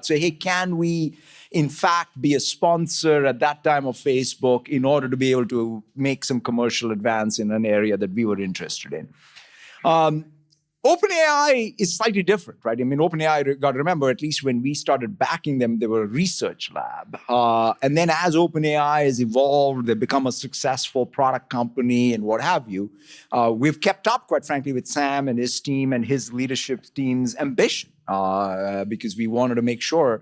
say, hey, can we in fact be a sponsor at that time of Facebook in order to be able to make some commercial advance in an area that we were interested in? OpenAI is slightly different, right? I mean, OpenAI, you got to remember, at least when we started backing them, they were a research lab. And then as OpenAI has evolved, they've become a successful product company and what have you. We've kept up, quite frankly, with Sam and his team and his leadership team's ambition because we wanted to make sure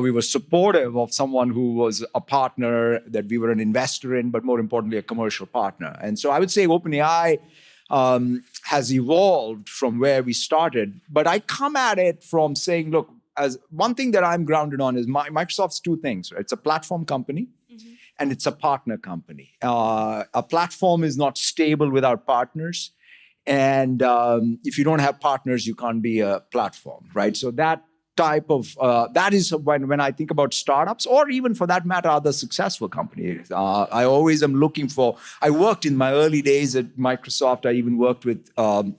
we were supportive of someone who was a partner that we were an investor in, but more importantly, a commercial partner. And so I would say OpenAI has evolved from where we started. But I come at it from saying, look, as one thing that I'm grounded on is Microsoft's two things. Right? It's a platform company and it's a partner company. A platform is not stable without partners. And if you don't have partners, you can't be a platform, right? So that type of, that is when I think about startups, or even for that matter, other successful companies. I always am looking for, I worked in my early days at Microsoft. I even worked with, on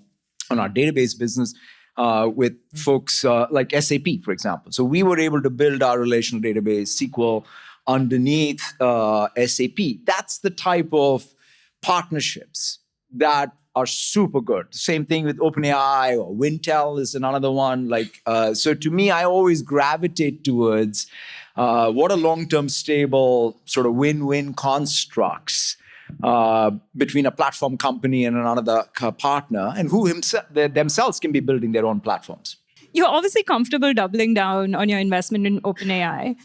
our database business, with folks like SAP, for example. So we were able to build our relational database, SQL, underneath SAP. That's the type of partnerships that are super good. Same thing with OpenAI or Wintel is another one. So to me, I always gravitate towards what are long-term stable sort of win-win constructs between a platform company and another partner, and who themselves can be building their own platforms. You're obviously comfortable doubling down on your investment in OpenAI.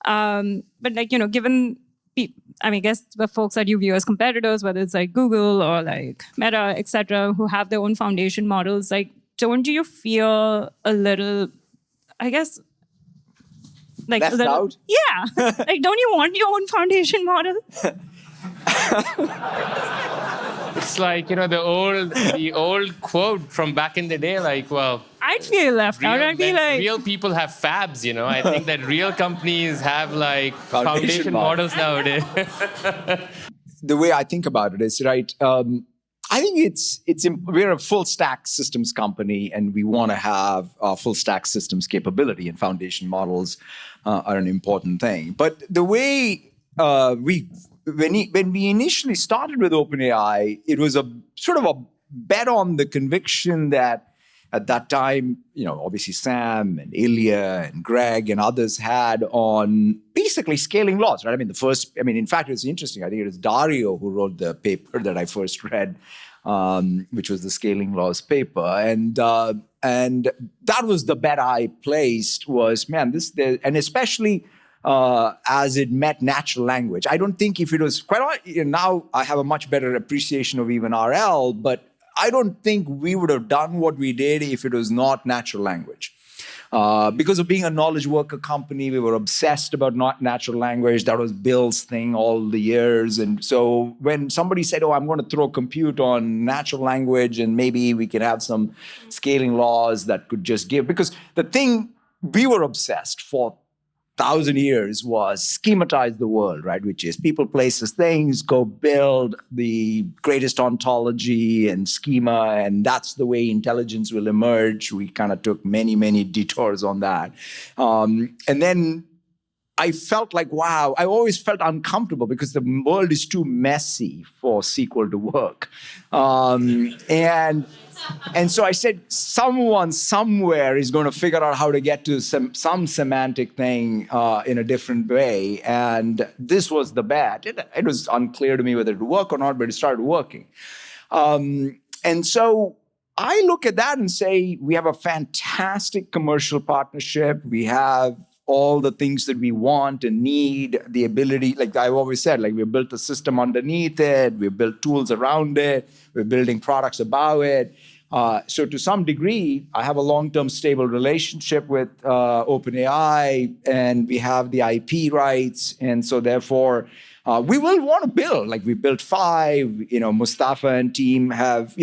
But given I guess the folks that you view as competitors, whether it's like Google or like Meta, et cetera, who have their own foundation models, don't you feel a little, I guess, left out? Yeah. Don't you want your own foundation model? It's like, the old quote from back in the day, I'd feel left out. I'd be like, real people have fabs, I think that real companies have foundation models nowadays. The way I think about it is, right, I think we're a full stack systems company and we want to have full stack systems capability, and foundation models are an important thing. But the way when we initially started with OpenAI, it was a sort of a bet on the conviction that at that time, obviously Sam and Ilya and Greg and others had on basically scaling laws, right? In fact, it's interesting. I think it was Dario who wrote the paper that I first read, which was the scaling laws paper. And that was the bet I placed was, and especially as it met natural language. I don't think if it was now I have a much better appreciation of even RL, but I don't think we would have done what we did if it was not natural language. Because of being a knowledge worker company, we were obsessed about not natural language. That was Bill's thing all the years. And so when somebody said, I'm going to throw compute on natural language and maybe we can have some scaling laws that could just give, because the thing we were obsessed for 1,000 years was schematize the world, right? Which is people, places, things, go build the greatest ontology and schema, and that's the way intelligence will emerge. We kind of took many, many detours on that. And then I felt like, wow, I always felt uncomfortable because the world is too messy for SQL to work. And so I said, someone somewhere is going to figure out how to get to some semantic thing in a different way. And this was the bet. It was unclear to me whether it would work or not, but it started working. And so I look at that and say, we have a fantastic commercial partnership. We have all the things that we want and need, the ability, like I've always said, we built a system underneath it, we built tools around it, we're building products about it. So to some degree, I have a long-term stable relationship with OpenAI, and we have the IP rights. And so therefore, we will want to build, we built 5, Mustafa and team have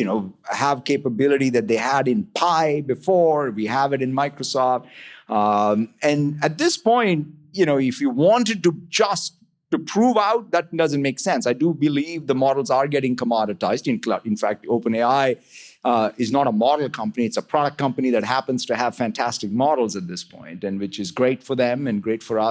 capability that they had in Pi before, we have it in Microsoft. And at this point, if you wanted to just to prove out, that doesn't make sense. I do believe the models are getting commoditized. In fact, OpenAI is not a model company. It's a product company that happens to have fantastic models at this point, and which is great for them and great for us.